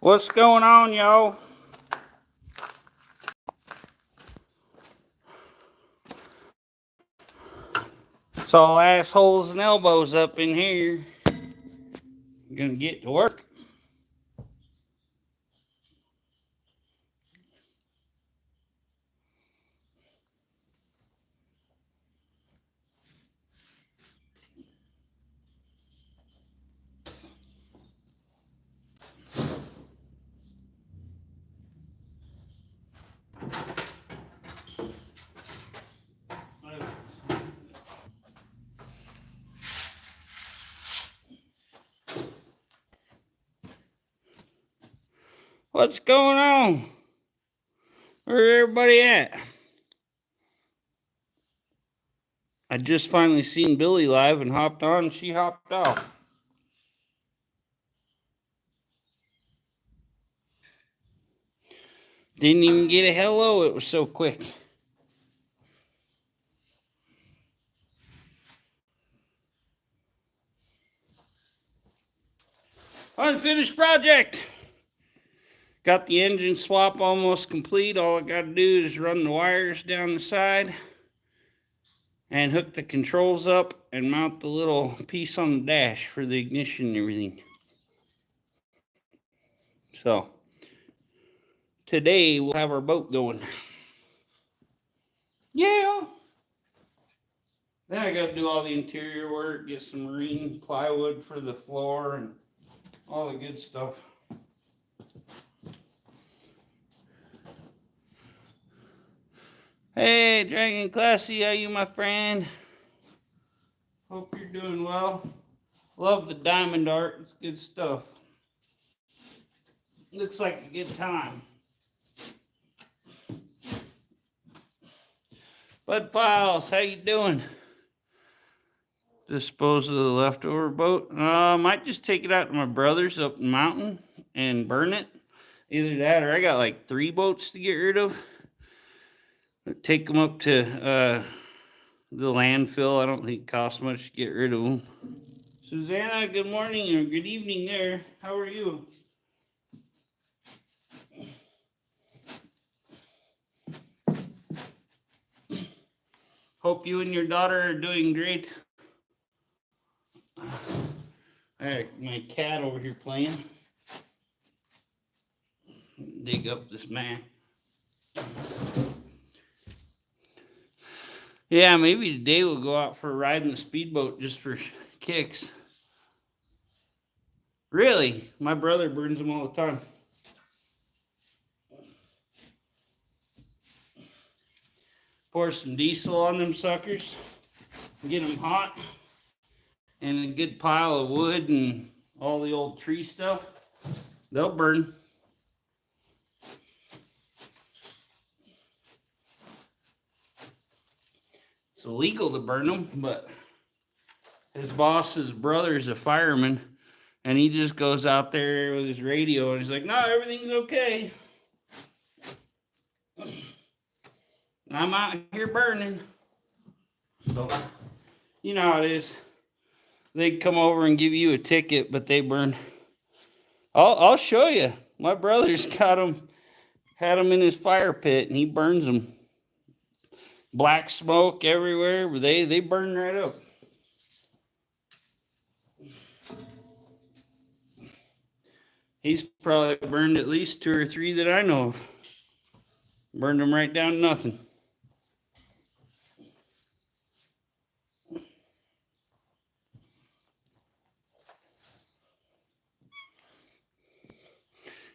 What's going on, y'all? It's all assholes and elbows up in here. I'm gonna get to work. What's going on? Where's everybody at? I just finally seen Billy live and hopped on, and she hopped off. Didn't even get a hello, it was so quick. Unfinished project. Got the engine swap almost complete. All I got to do is run the wires down the side and hook the controls up and mount the little piece on the dash for the ignition and everything. So today we'll have our boat going. Yeah. Then I got to do all the interior work, get some marine plywood for the floor and all the good stuff. Hey, Dragon Classy, how you, my friend? Hope you're doing well. Love the diamond art. It's good stuff. Looks like a good time. Bud Files, how you doing? Dispose of the leftover boat. Might just take it out to my brother's up the mountain and burn it. Either that or I got like 3 boats to get rid of. Take them up to the landfill. I don't think it costs much to get rid of them. Susanna, good morning or good evening there. How are you? Hope you and your daughter are doing great. I got my cat over here playing. Dig up this man. Yeah, maybe today we'll go out for a ride in the speedboat just for kicks. Really? My brother burns them all the time. Pour some diesel on them suckers. Get them hot. And a good pile of wood and all the old tree stuff. They'll burn. It's illegal to burn them, but his boss's brother is a fireman, and he just goes out there with his radio, and he's like, no, everything's okay. I'm out here burning. So, you know how it is. They come over and give you a ticket, but they burn. I'll show you. My brother's got them, had them in his fire pit, and he burns them. Black smoke everywhere, but they burn right up. He's probably burned at least 2 or 3 that I know of. Burned them right down to nothing.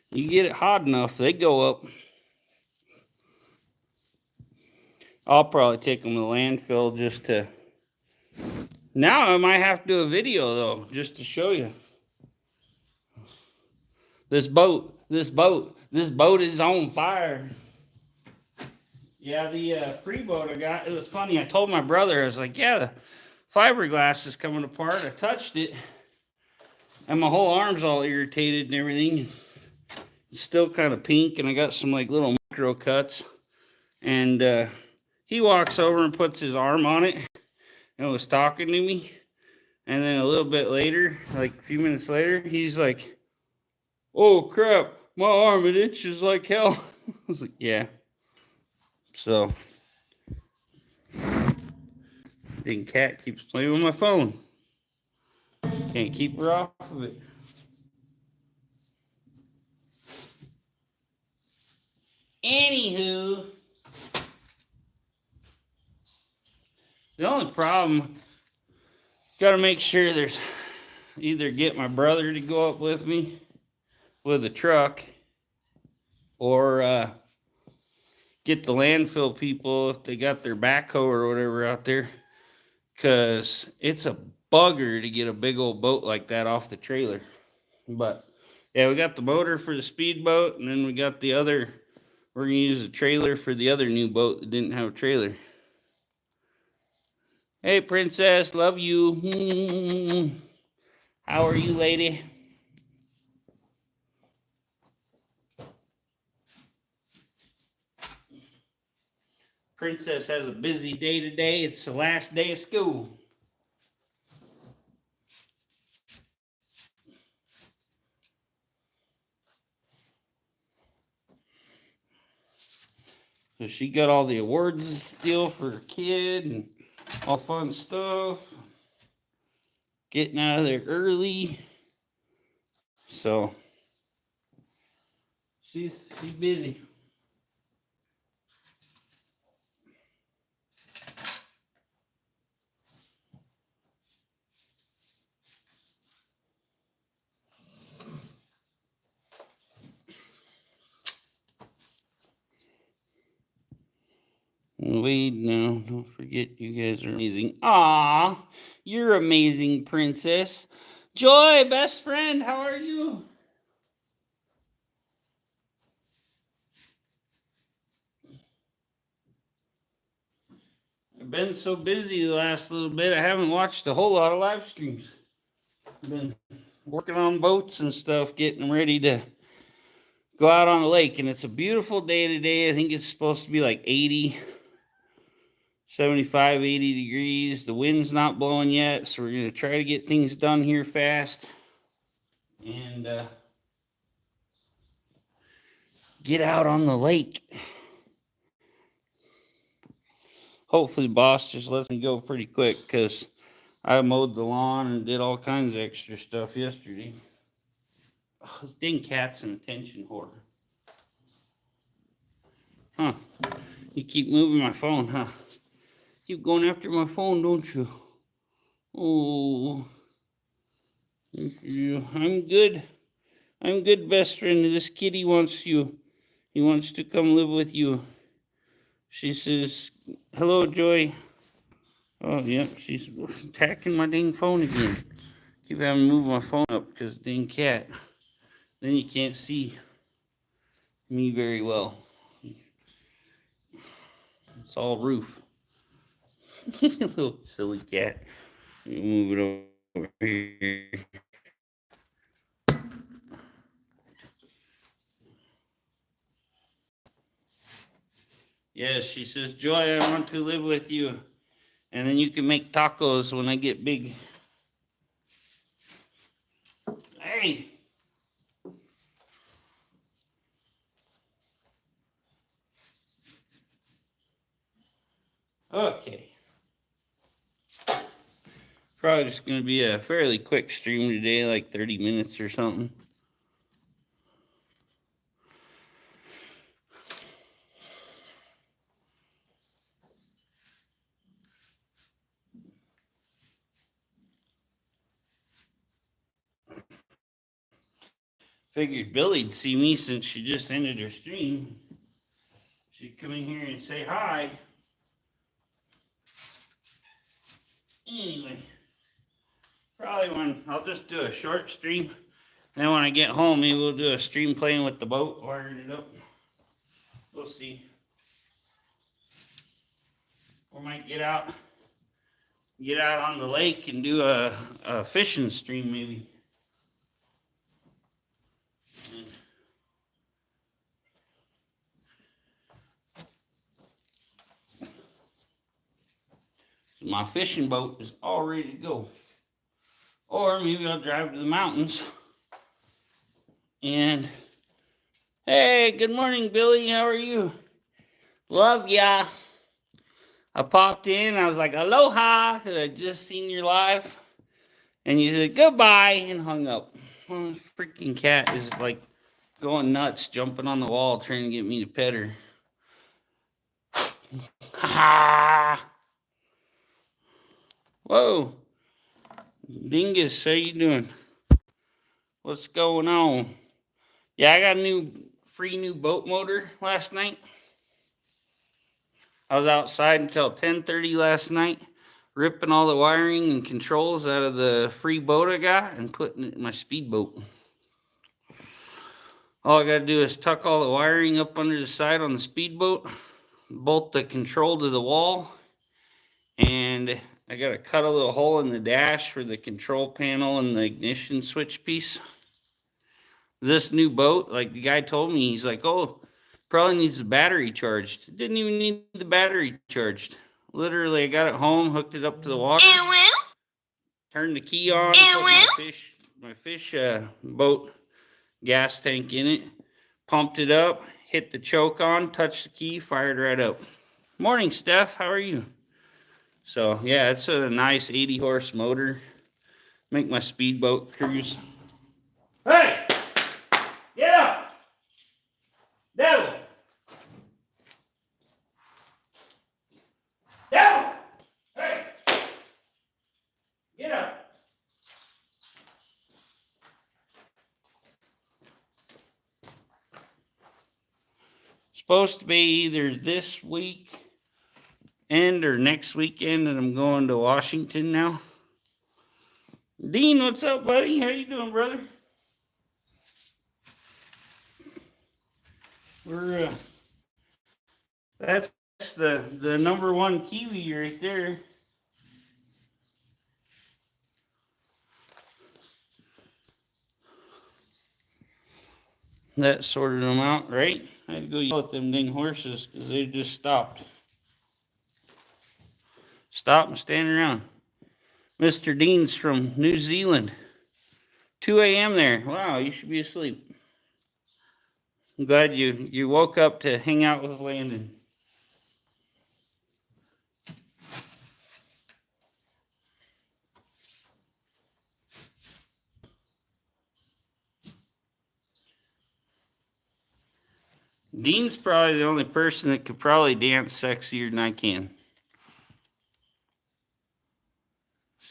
You get it hot enough, they go up. I'll probably take them to the landfill just to... Now I might have to do a video, though, just to show you. This boat is on fire. Yeah, the free boat I got, it was funny. I told my brother, I was like, yeah, the fiberglass is coming apart. I touched it, and my whole arm's all irritated and everything. It's still kind of pink, and I got some like little micro cuts. And he walks over and puts his arm on it and was talking to me. And then a little bit later, like a few minutes later, he's like, oh crap, My arm, it itches like hell. I was like, yeah. So, then cat keeps playing with my phone. Can't keep her off of it. Anywho, the only problem, got to make sure there's either get my brother to go up with me with a truck or get the landfill people if they got their backhoe or whatever out there, because it's a bugger to get a big old boat like that off the trailer. But yeah, we got the motor for the speedboat, and then we got the other, we're gonna use a trailer for the other new boat that didn't have a trailer. Hey princess, love you. How are you, lady? Princess has a busy day today. It's the last day of school. So she got all the awards still for her kid and all fun stuff. Getting out of there early. So she's busy. Wait, no, don't forget you guys are amazing. Ah, you're amazing, princess. Joy, best friend, how are you? I've been so busy the last little bit, I haven't watched a whole lot of live streams. I've been working on boats and stuff, getting ready to go out on the lake. And it's a beautiful day today. I think it's supposed to be like 80, 75, 80 degrees. The wind's not blowing yet, so we're going to try to get things done here fast. And get out on the lake. Hopefully, boss just lets me go pretty quick because I mowed the lawn and did all kinds of extra stuff yesterday. Oh, this dang cat's an attention whore. Huh. You keep moving my phone, huh? Keep going after my phone, don't you? Oh. I'm good. I'm good, best friend. This kitty wants you. He wants to come live with you. She says, hello, Joy. Oh, yeah, she's attacking my dang phone again. Keep having to move my phone up because dang cat. Then you can't see me very well. It's all roof. Little silly cat. Move it over here. Yes, she says, Joy, I want to live with you. And then you can make tacos when I get big. Hey. Okay. Probably just going to be a fairly quick stream today, like 30 minutes or something. Figured Billy'd see me since she just ended her stream. She'd come in here and say hi. Anyway, probably when I'll just do a short stream. Then when I get home, maybe we'll do a stream playing with the boat, wiring it up. We'll see. We might get out on the lake and do a fishing stream maybe. So my fishing boat is all ready to go. Or maybe I'll drive to the mountains and Hey, good morning, Billy. How are you? Love ya. I popped in. I was like, aloha, 'cause I just seen your live. And you said goodbye and hung up. Well, this freaking cat is like going nuts, jumping on the wall, trying to get me to pet her. Ha ha! Whoa. Dingus, how you doing? What's going on? Yeah, I got a free new boat motor last night. I was outside until 10:30 last night, ripping all the wiring and controls out of the free boat I got and putting it in my speedboat. All I gotta do is tuck all the wiring up under the side on the speedboat, bolt the control to the wall, and I gotta cut a little hole in the dash for the control panel and the ignition switch piece. This new boat, like the guy told me, he's like, oh, probably needs the battery charged. It didn't even need the battery charged. Literally, I got it home, hooked it up to the water, turned the key on, put my fish boat gas tank in it, pumped it up, hit the choke on, touched the key, fired right up. Morning, Steph. How are you? So, yeah, it's a nice 80 horse motor. Make my speedboat cruise. Hey! Get up! Devil! Devil! Hey! Get up! Supposed to be either this weekend or next weekend, and I'm going to Washington now. Dean, what's up, buddy? How you doing, brother? That's the number one Kiwi right there. That sorted them out, right? I had to go yell at them dang horses because they just stopped. Stop and stand around. Mr. Dean's from New Zealand. 2 a.m. there. Wow, you should be asleep. I'm glad you woke up to hang out with Landon. Dean's probably the only person that could probably dance sexier than I can.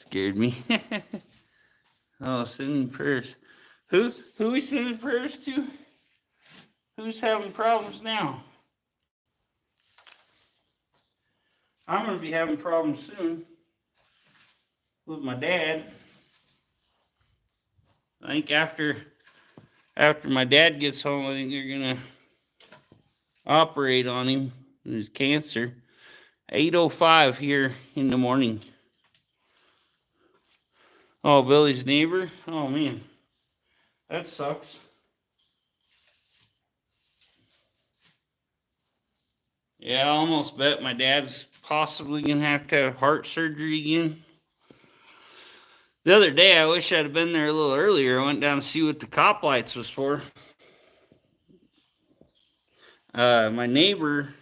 Scared me. Oh, sending prayers. Who we sending prayers to? Who's having problems now? I'm gonna be having problems soon with my dad. I think after my dad gets home, I think they're gonna operate on him. His cancer. 8:05 here in the morning. Oh, Billy's neighbor? Oh, man. That sucks. Yeah, I almost bet my dad's possibly going to have heart surgery again. The other day, I wish I'd have been there a little earlier. I went down to see what the cop lights was for. My neighbor,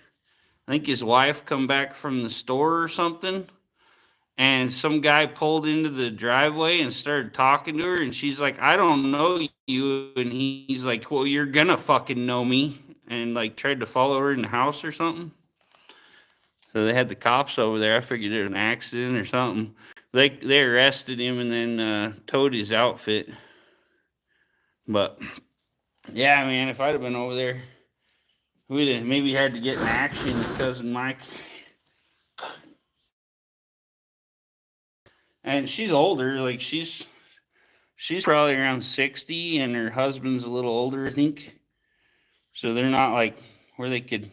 I think his wife come back from the store or something, and some guy pulled into the driveway and started talking to her, and she's like, I don't know you, and he's like, well, you're gonna fucking know me, and like tried to follow her in the house or something. So they had the cops over there. I figured it was an accident or something. They arrested him and then towed his outfit. But yeah, man, if I'd have been over there, we'd have maybe had to get in action with cousin Mike. And she's older, like she's probably around 60, and her husband's a little older, I think. So they're not like where they could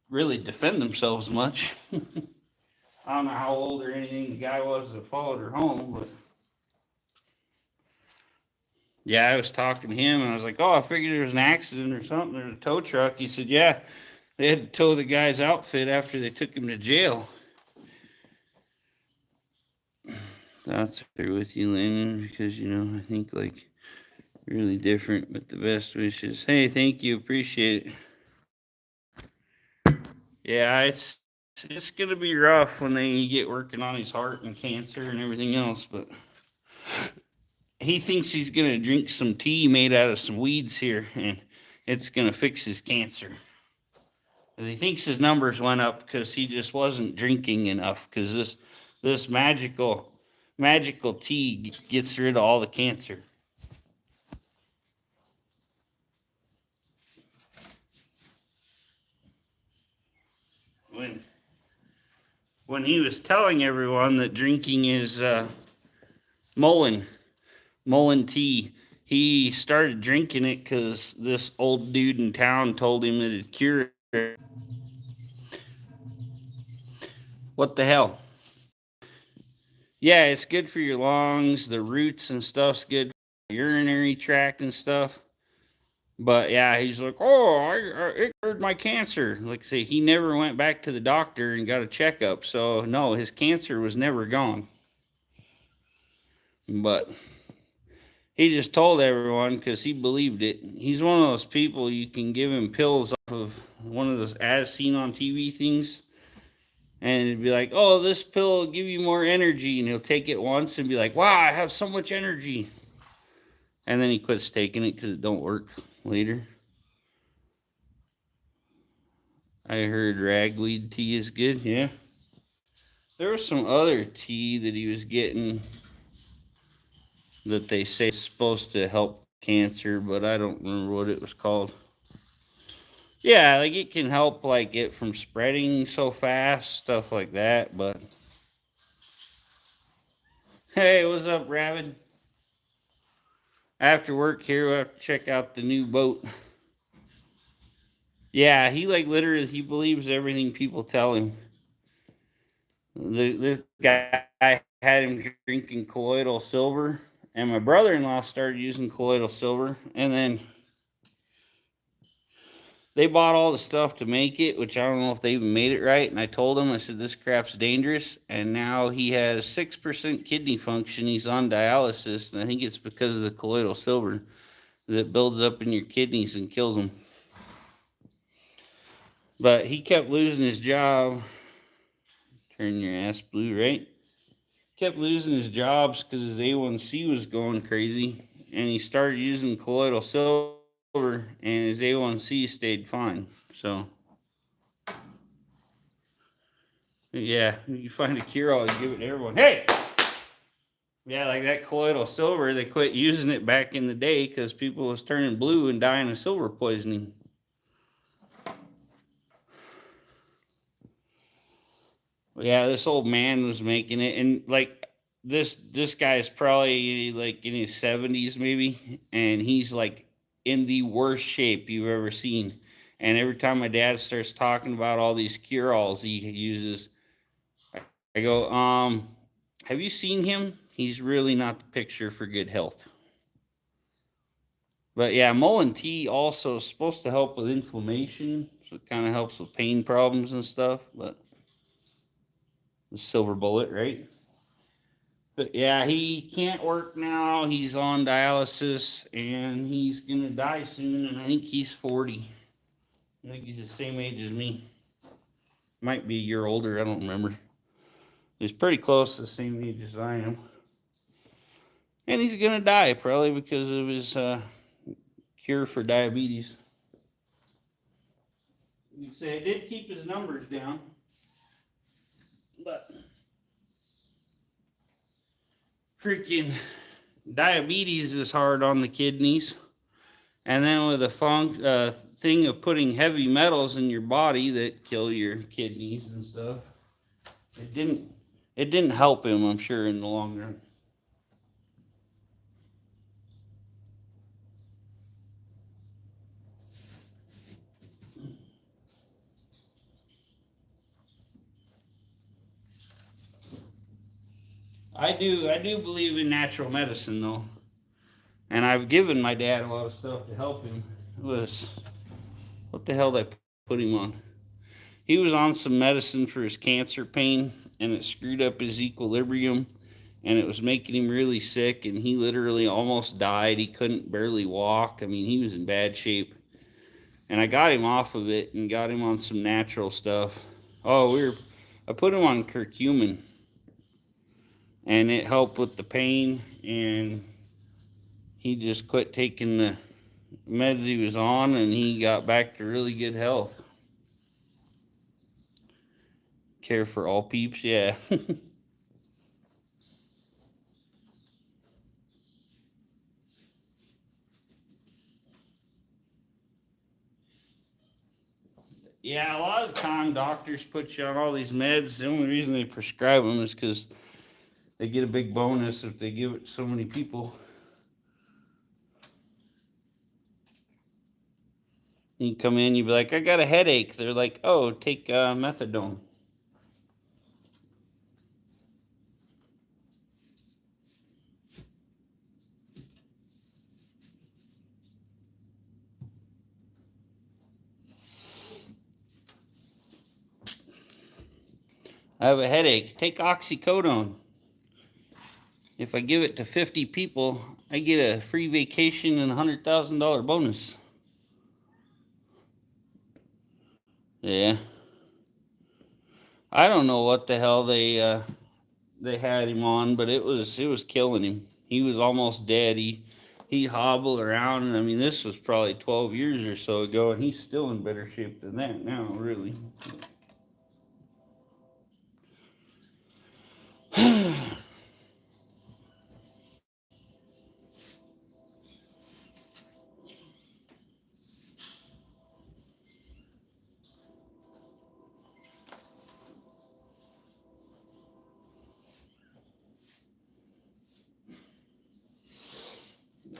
really defend themselves much. I don't know how old or anything the guy was that followed her home, but yeah, I was talking to him and I was like, oh, I figured there was an accident or something. There's a tow truck. He said, yeah, they had to tow the guy's outfit after they took him to jail. Thoughts are with you, Landon, because, I think like Really different, but the best wishes. Hey, thank you. Appreciate it. Yeah, it's gonna be rough when they get working on his heart and cancer and everything else, but he thinks he's gonna drink some tea made out of some weeds here, and it's gonna fix his cancer. And he thinks his numbers went up because he just wasn't drinking enough. Because this magical tea gets rid of all the cancer. When when he was telling everyone that drinking is Mullen Mullen tea, he started drinking it because this old dude in town told him that it cured it. What the hell? Yeah, it's good for your lungs. The roots and stuff's good for your urinary tract and stuff. But yeah, he's like, oh, it cured my cancer. Like I say, he never went back to the doctor and got a checkup. So no, his cancer was never gone. But he just told everyone because he believed it. He's one of those people you can give him pills off of one of those as seen on TV things. And it'd be like, oh, this pill will give you more energy. And he'll take it once and be like, wow, I have so much energy. And then he quits taking it because it don't work later. I heard ragweed tea is good, yeah. There was some other tea that he was getting that they say is supposed to help cancer, but I don't remember what it was called. Yeah, like it can help like it from spreading so fast, stuff like that, but hey, what's up, Rabbit? After work here, we'll have to check out the new boat. Yeah, he like literally he believes everything people tell him. This guy had him drinking colloidal silver, and my brother-in-law started using colloidal silver, and then they bought all the stuff to make it, which I don't know if they even made it right. And I told him, I said, this crap's dangerous. And now he has 6% kidney function. He's on dialysis, and I think it's because of the colloidal silver that builds up in your kidneys and kills him. But he kept losing his job. Turn your ass blue, right? Kept losing his jobs because his A1C was going crazy. And he started using colloidal silver, and his A1C stayed fine. So, yeah, you find a cure all, you give it to everyone. Hey! Yeah, like that colloidal silver, they quit using it back in the day because people was turning blue and dying of silver poisoning. Yeah, this old man was making it, and like this guy is probably like in his 70s maybe, and he's like in the worst shape you've ever seen. And every time my dad starts talking about all these cure-alls he uses, I go, have you seen him? He's really not the picture for good health. But yeah, Mullen tea also is supposed to help with inflammation, so it kind of helps with pain problems and stuff. But the silver bullet, right? But yeah, he can't work now. He's on dialysis and he's gonna die soon. And I think he's 40. I think he's the same age as me. Might be a year older. I don't remember. He's pretty close to the same age as I am. And he's gonna die probably because of his cure for diabetes. You say it did keep his numbers down, but freaking diabetes is hard on the kidneys. And then with a thing of putting heavy metals in your body that kill your kidneys and stuff, it didn't help him, I'm sure, in the long run. I do believe in natural medicine though. And I've given my dad a lot of stuff to help him. It was what the hell did I put him on? He was on some medicine for his cancer pain and it screwed up his equilibrium and it was making him really sick, and he literally almost died. He couldn't barely walk. I mean, he was in bad shape. And I got him off of it and got him on some natural stuff. Oh, I put him on curcumin, and it helped with the pain, and he just quit taking the meds he was on, and he got back to really good health. Care for all peeps, yeah. Yeah, a lot of the time doctors put you on all these meds. The only reason they prescribe them is because they get a big bonus if they give it to so many people. You come in, you be like, I got a headache. They're like, oh, take methadone. I have a headache. Take oxycodone. If I give it to 50 people, I get a free vacation and a $100,000 bonus. Yeah. I don't know what the hell they had him on, but it was killing him. He was almost dead. He hobbled around, and I mean, this was probably 12 years or so ago, and he's still in better shape than that now, really.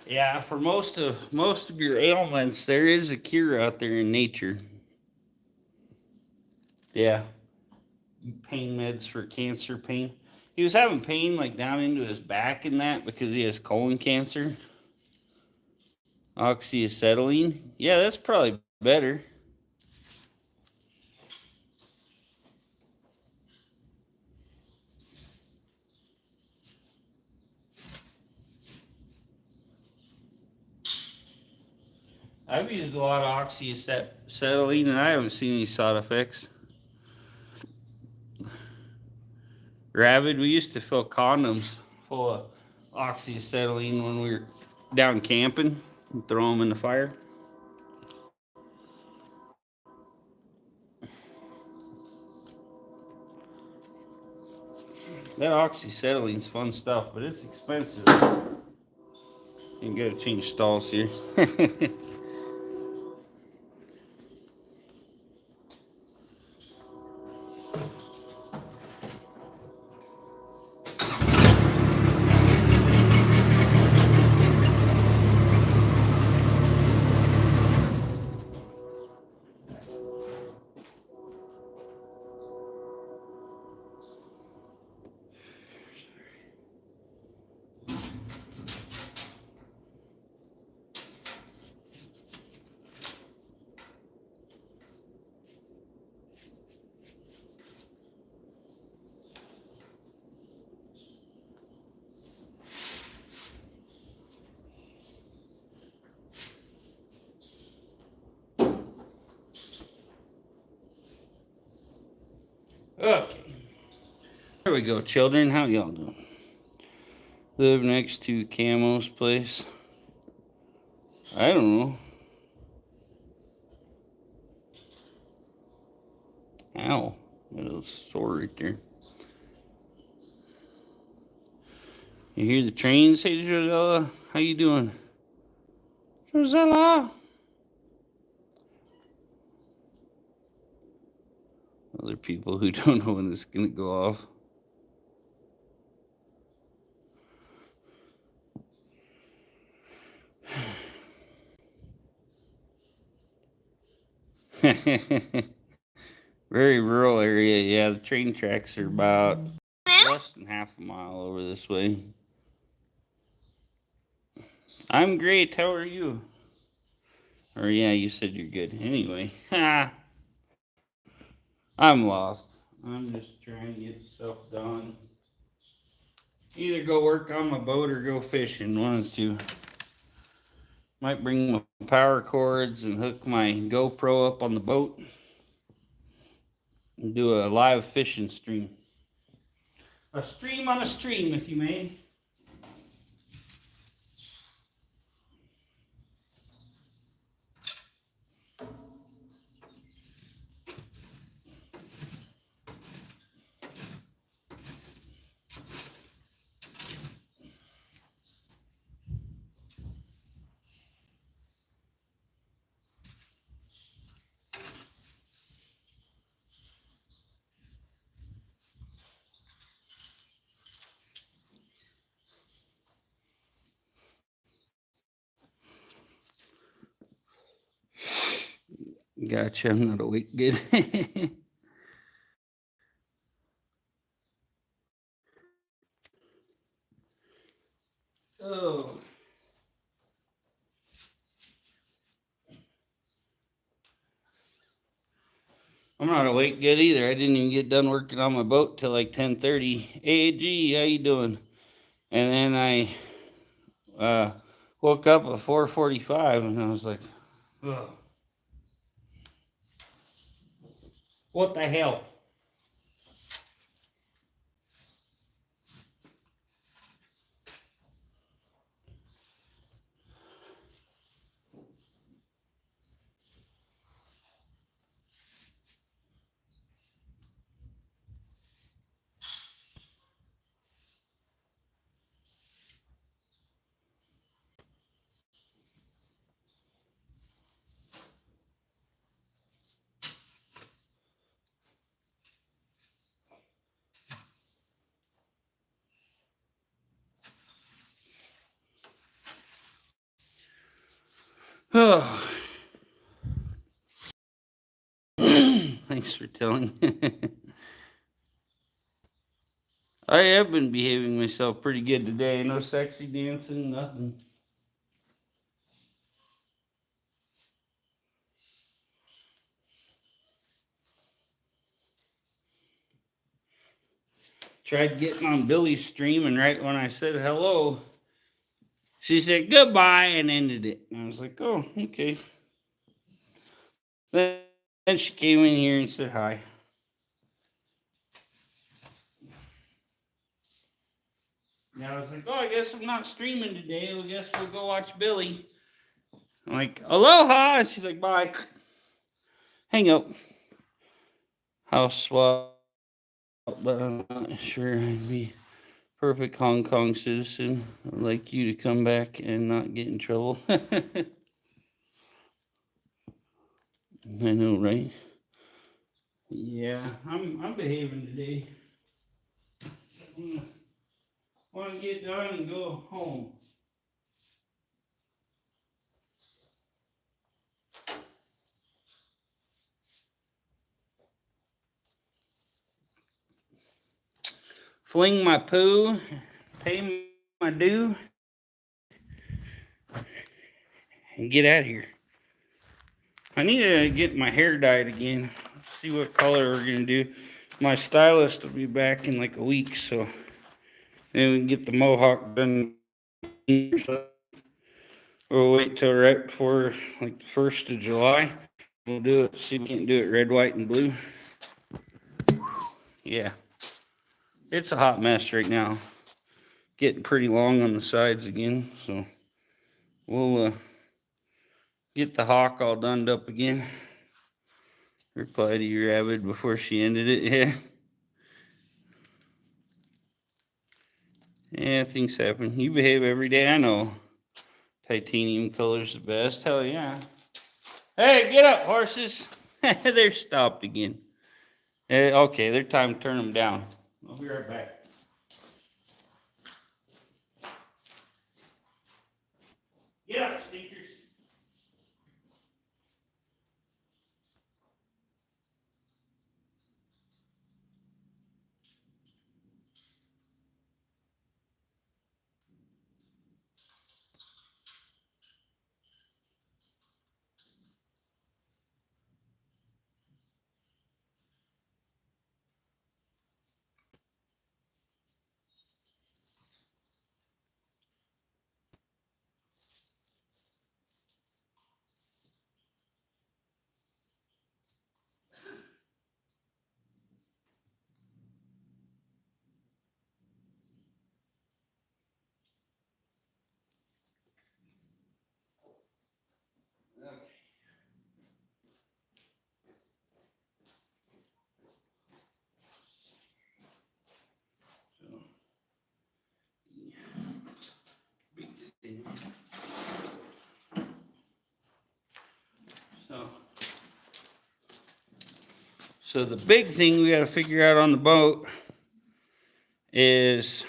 Yeah, for most of your ailments, there is a cure out there in nature. Yeah, pain meds for cancer pain. He was having pain like down into his back and that because he has colon cancer. Oxyacetylene. Yeah, that's probably better. I've used a lot of oxyacetylene and I haven't seen any side effects. Rabid, we used to fill condoms full of oxyacetylene when we were down camping and throw them in the fire. That oxyacetylene's fun stuff, but it's expensive. You gotta change stalls here. Okay. There we go, children. How y'all doing? Live next to Camo's place. I don't know. Ow. Got a little sore right there. You hear the trains? Hey, Josella. How you doing? Josella. Other people who don't know when it's gonna go off. Very rural area. Yeah, the train tracks are about less than half a mile over this way. I'm great. How are you? Or yeah, you said you're good. Anyway, I'm lost. I'm just trying to get stuff done. Either go work on my boat or go fishing. One of the two. Might bring my power cords and hook my GoPro up on the boat and do a live fishing stream. A stream on a stream, if you may. Gotcha, I'm not awake good. Oh. I'm not awake good either. I didn't even get done working on my boat till like 10:30. Hey, G, how you doing? And then I woke up at 4:45 and I was like, ugh. What the hell? Oh. Thanks for telling. I have been behaving myself pretty good today. No sexy dancing, nothing. Tried getting on Billy's stream, and right when I said hello, she said goodbye and ended it. And I was like, oh, okay. Then she came in here and said hi. And I was like, oh, I guess I'm not streaming today. I guess we'll go watch Billy. I'm like, aloha. And she's like, bye. Hang up. House swap. But I'm not sure I'd be perfect Hong Kong citizen. I'd like you to come back and not get in trouble. I know, right? Yeah, I'm behaving today. I want to get done and go home. Fling my poo, pay my due, and get out of here. I need to get my hair dyed again. See what color we're gonna do. My stylist will be back in like a week, so then we can get the mohawk done. We'll wait till right before like the 1st of July. We'll do it. See if we can't do it red, white, and blue. Yeah, it's a hot mess right now. Getting pretty long on the sides again, so we'll get the hawk all done up again. Reply to your Rabbit before she ended it. Yeah. Yeah, things happen. You behave every day, I know. Titanium color's the best. Hell yeah. Hey, get up, horses. They're stopped again. Okay, they're time to turn them down. I'll be right back. Get up, sneakers. So the big thing we got to figure out on the boat is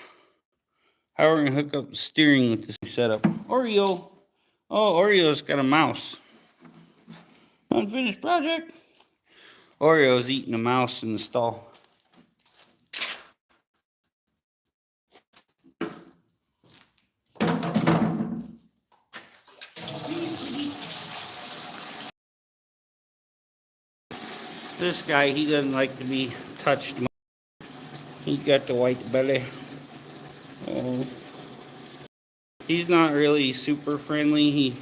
how we're going to hook up the steering with this setup. Oreo. Oh, Oreo's got a mouse. Unfinished project. Oreo's eating a mouse in the stall. This guy, he doesn't like to be touched. He's got the white belly. Oh. He's not really super friendly.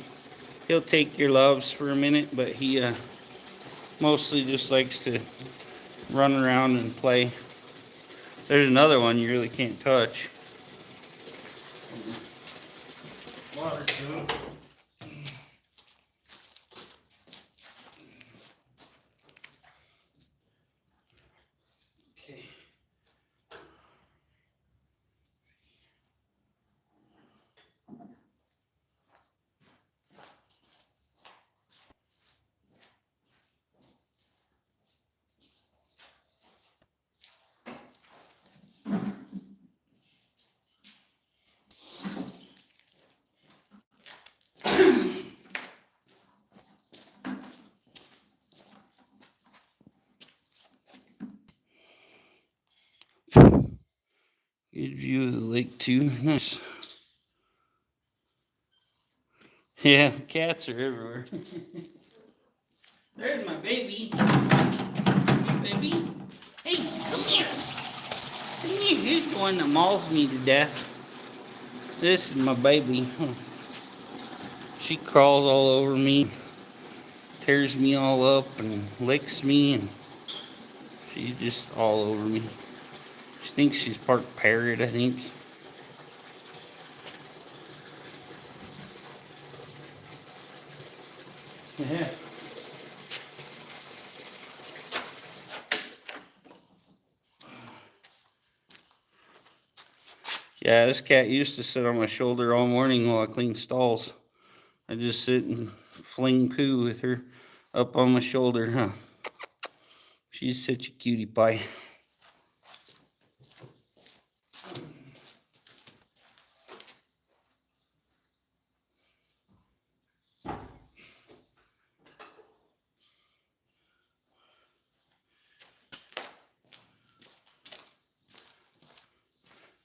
He'll take your loves for a minute, but he mostly just likes to run around and play. There's another one you really can't touch. Water jug. Okay. Good view of the lake too. Nice. Yeah, cats are everywhere. There's my baby. Hey, baby. Hey, come here. Come here. Here's the one that mauls me to death. This is my baby. She crawls all over me, tears me all up, and licks me, and she's just all over me. She thinks she's part parrot, I think. Yeah. Yeah, this cat used to sit on my shoulder all morning while I cleaned stalls. I just sit and fling poo with her up on my shoulder, huh? She's such a cutie pie.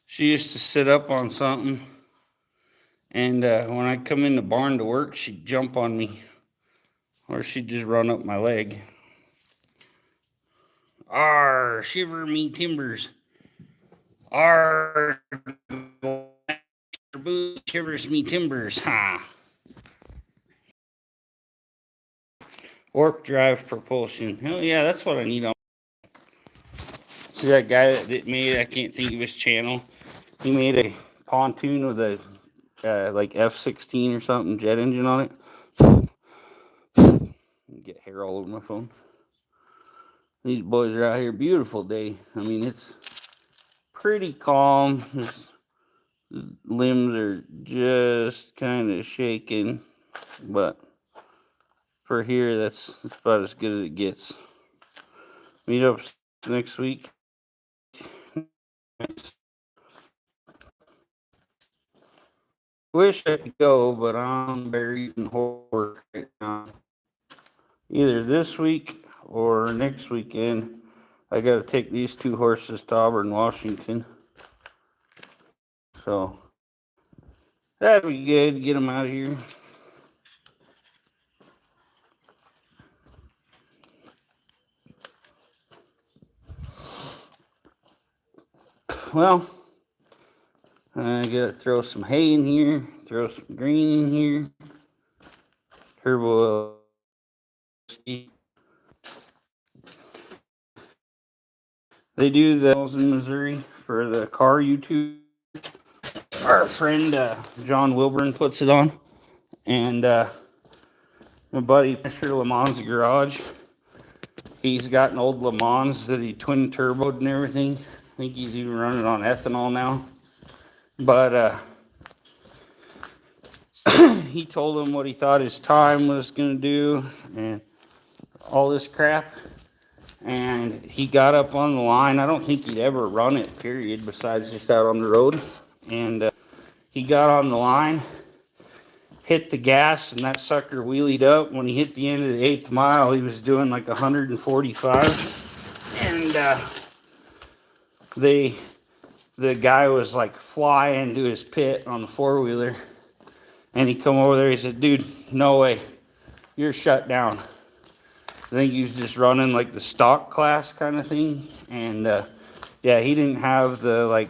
She used to sit up on something, and when I come in the barn to work, she'd jump on me, or she'd just run up my leg. Arr, shiver me timbers. Arr, shivers me timbers, ha. Warp drive propulsion. Hell yeah, that's what I need on. See that guy that made, I can't think of his channel. He made a pontoon with a like F-16 or something jet engine on it. Get hair all over my phone. These boys are out here. Beautiful day. I mean, it's pretty calm. The limbs are just kind of shaking, but for here, that's about as good as it gets. Meet up next week. Wish I could go, but I'm buried in work right now. Either this week or next weekend, I got to take these two horses to Auburn, Washington. So that'd be good to get them out of here. Well, I gotta throw some hay in here, throw some green in here. Turbo LC. They do those in Missouri for the car YouTube. Our friend John Wilburn puts it on, and my buddy Mr. Lamont's garage. He's got an old Le Mans that he twin turboed and everything. I think he's even running on ethanol now. But he told him what he thought his time was going to do and all this crap. And he got up on the line. I don't think he'd ever run it, period, besides just out on the road. And he got on the line, hit the gas, and that sucker wheelied up. When he hit the end of the 8th mile, he was doing like 145. And the guy was like flying to his pit on the 4-wheeler. And he come over there, he said, dude, no way, you're shut down. I think he was just running like the stock class kind of thing. And yeah, he didn't have the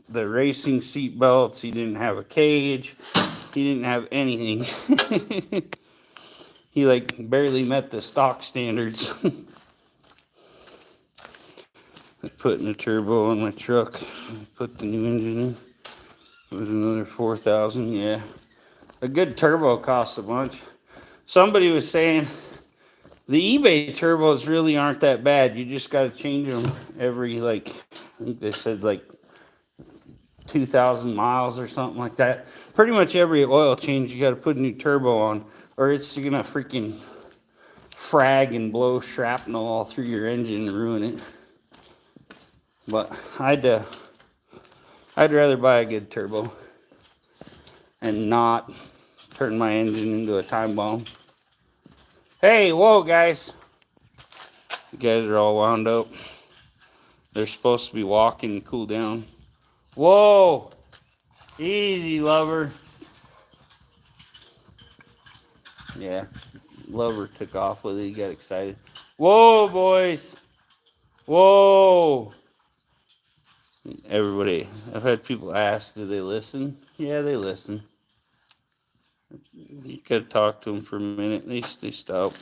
racing seat belts. He didn't have a cage. He didn't have anything. He like barely met the stock standards. Putting a turbo on my truck. Put the new engine in. It was another $4,000. Yeah, a good turbo costs a bunch. Somebody was saying the eBay turbos really aren't that bad. You just got to change them every, like, I think they said like 2,000 miles or something like that. Pretty much every oil change, you got to put a new turbo on, or it's going to freaking frag and blow shrapnel all through your engine and ruin it. But I'd rather buy a good turbo and not turn my engine into a time bomb. Hey, whoa, guys. You guys are all wound up. They're supposed to be walking and cool down. Whoa. Easy, lover. Yeah, lover took off with it. He got excited. Whoa, boys. Whoa. Everybody, I've had people ask, do they listen? Yeah, they listen. You could talk to them for a minute. They stop.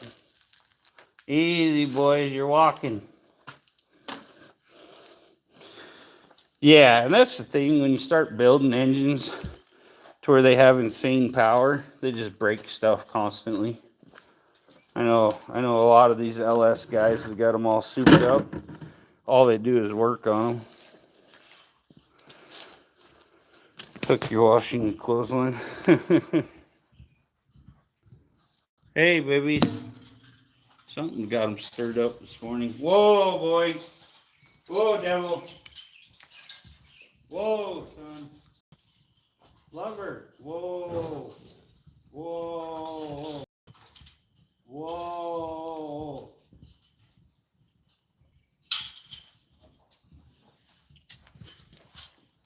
Easy, boys. You're walking. Yeah, and that's the thing. When you start building engines to where they have insane power, they just break stuff constantly. I know a lot of these LS guys have got them all souped up. All they do is work on them. Hook your washing clothesline. Hey, babies. Something got them stirred up this morning. Whoa, boys. Whoa, devil. Whoa, son. Lover. Whoa. Whoa. Whoa.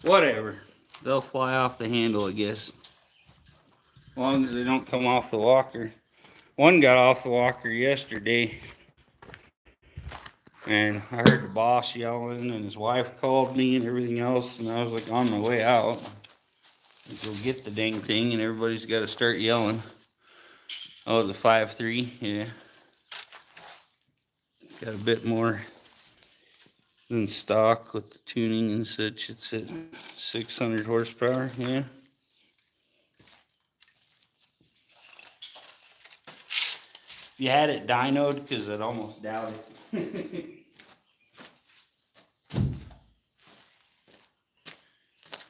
Whatever. They'll fly off the handle, I guess. As long as they don't come off the walker. One got off the walker yesterday. And I heard the boss yelling, and his wife called me and everything else. And I was like on my way out. Go get the dang thing, and everybody's got to start yelling. Oh, the 5.3, yeah. Got a bit more than stock with the tuning and such. It's at 600 horsepower, yeah. If you had it dynoed, because I'd almost doubt it.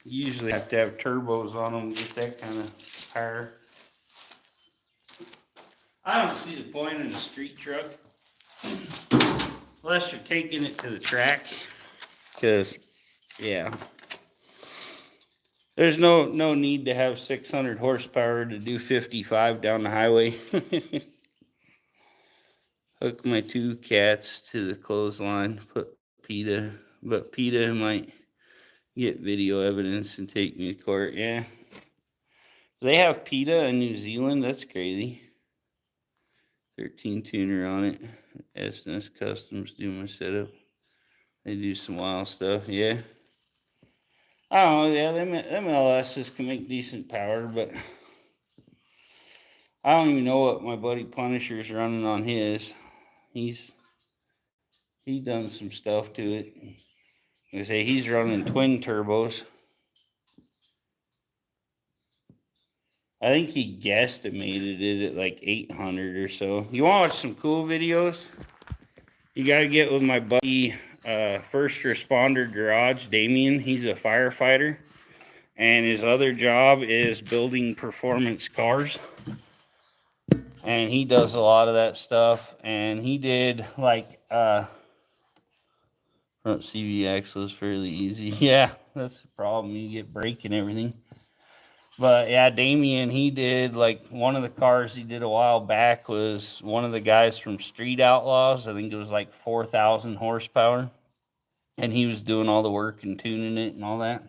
You usually have to have turbos on them to get that kind of power. I don't see the point in a street truck unless you're taking it to the track, because yeah, there's no need to have 600 horsepower to do 55 down the highway. Hook my 2 cats to the clothesline, put PETA, but PETA might get video evidence and take me to court. Yeah, they have PETA in New Zealand. That's crazy. 13 tuner on it. SNS Customs do my setup. They do some wild stuff. Yeah. I don't know. Yeah, them LSs can make decent power, but I don't even know what my buddy Punisher's running on his. He's done some stuff to it. I say he's running twin turbos. I think he guesstimated it at like 800 or so. You want to watch some cool videos? You got to get with my buddy, First Responder Garage, Damien. He's a firefighter. And his other job is building performance cars. And he does a lot of that stuff. And he did like Front CV axle is fairly easy. Yeah, that's the problem. You get brake and everything. But yeah, Damien, he did like one of the cars he did a while back was one of the guys from Street Outlaws. I think it was like 4,000 horsepower. And he was doing all the work and tuning it and all that.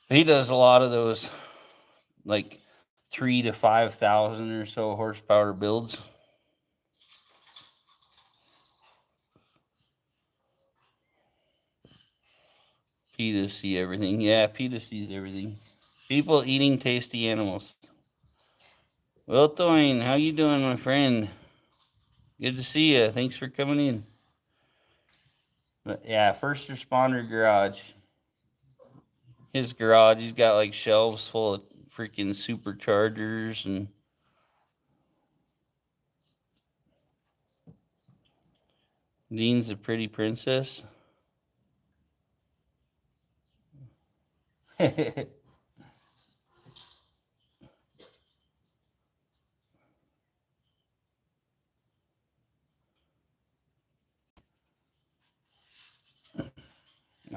He does a lot of those like 3 to 5,000 or so horsepower builds. PETA see everything. Yeah, PETA sees everything. People eating tasty animals. Well, Thorne, how you doing, my friend? Good to see you. Thanks for coming in. But yeah, first responder garage. His garage, he's got like shelves full of freaking superchargers and Dean's a pretty princess.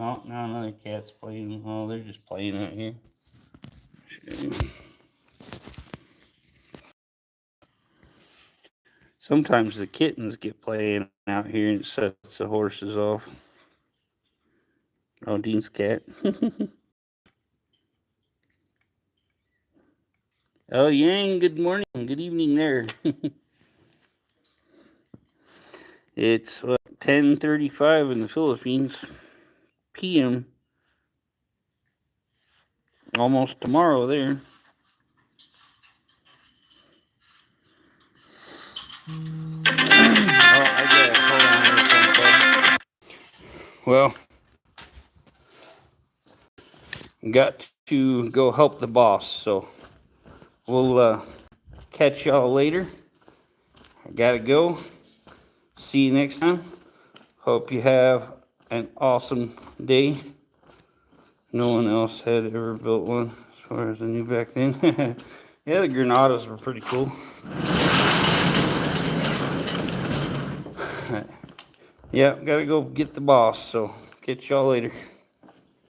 Oh, now another cat's playing. Oh, they're just playing out here. Sometimes the kittens get playing out here and it sets the horses off. Oh, Dean's cat. Oh, Yang, good morning. Good evening there. It's 10:35 in the Philippines. PM. Almost tomorrow there. Well, got to go help the boss, so we'll catch y'all later. I gotta go. See you next time. Hope you have an awesome day. No one else had ever built one as far as I knew back then. Yeah, the Granadas were pretty cool. Yeah, gotta go get the boss, so catch y'all later.